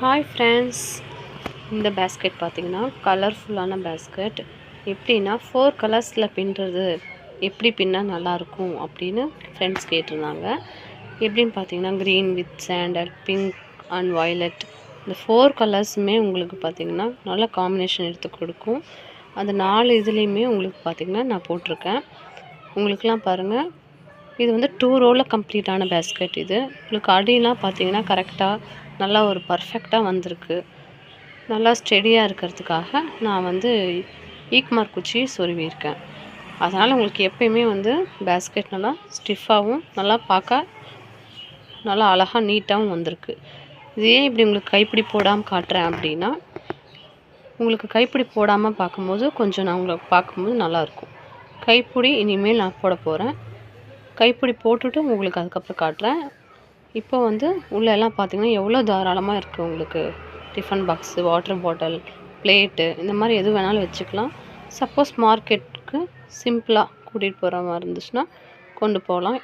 Hi friends, இந்த basket பார்த்திங்கன்னா கலர்ஃபுல்லான பேஸ்கெட். எப்படின்னா 4 கலர்ஸில் பின்னுறது எப்படி பின்னால் நல்லாயிருக்கும் அப்படின்னு ஃப்ரெண்ட்ஸ் கேட்டிருந்தாங்க. எப்படின்னு பார்த்தீங்கன்னா green with sandal, pink and violet, இந்த 4 கலர்ஸுமே உங்களுக்கு பார்த்திங்கன்னா நல்ல காம்பினேஷன் எடுத்து கொடுக்கும். அந்த 4 இதுலேயுமே உங்களுக்கு பார்த்திங்கன்னா நான் போட்டிருக்கேன். உங்களுக்கெலாம் பாருங்கள், இது வந்து 2 ரோவில் கம்ப்ளீட்டான பேஸ்கெட். இது உங்களுக்கு அடியெலாம் பார்த்திங்கன்னா கரெக்டாக நல்லா ஒரு பர்ஃபெக்டாக வந்திருக்கு. நல்லா ஸ்டெடியாக இருக்கிறதுக்காக நான் வந்து ஈக்மார் குச்சி சொருவியிருக்கேன். அதனால் உங்களுக்கு எப்பயுமே வந்து பேஸ்கெட் நல்லா ஸ்டிஃபாகவும் நல்லா பார்க்க நல்லா அழகாக நீட்டாகவும் வந்திருக்கு. இது ஏன் இப்படி உங்களுக்கு கைப்பிடி போடாமல் காட்டுறேன் அப்படின்னா, உங்களுக்கு கைப்பிடி போடாமல் பார்க்கும்போது கொஞ்சம் நான் உங்களுக்கு பார்க்கும்போது நல்லாயிருக்கும். கைப்பிடி இனிமேல் நான் போட போகிறேன். கைப்பிடி போட்டுட்டு உங்களுக்கு அதுக்கப்புறம் காட்டுறேன். இப்போ வந்து உள்ளெல்லாம் பார்த்திங்கன்னா எவ்வளோ தாராளமாக இருக்குது. உங்களுக்கு tiffin box, water bottle, plate, இந்த மாதிரி எது வேணாலும் வச்சுக்கலாம். சப்போஸ் மார்க்கெட்டுக்கு சிம்பிளாக கூட்டிகிட்டு போகிற மாதிரி இருந்துச்சுன்னா கொண்டு போகலாம்.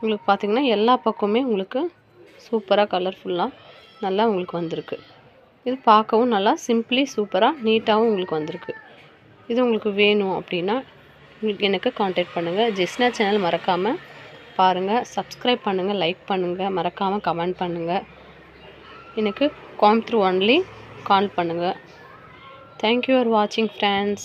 உங்களுக்கு பார்த்திங்கன்னா எல்லா பக்கமுமே உங்களுக்கு சூப்பராக கலர்ஃபுல்லாக நல்லா உங்களுக்கு வந்திருக்கு. இது பார்க்கவும் நல்லா சிம்பிளி சூப்பராக நீட்டாகவும் உங்களுக்கு வந்திருக்கு. இது உங்களுக்கு வேணும் அப்படின்னா உங்களுக்கு எனக்கு கான்டாக்ட் பண்ணுங்கள். ஜெஸ்னா சேனல் மறக்காமல் பாருங்கள், சப்ஸ்கிரைப் பண்ணுங்கள், லைக் பண்ணுங்கள், மறக்காமல் கமெண்ட் பண்ணுங்கள். எனக்கு கோயம்புத்தூர் ஒன்லி கால் பண்ணுங்கள். தேங்க்யூ ஃபார் வாட்சிங் ஃப்ரெண்ட்ஸ்.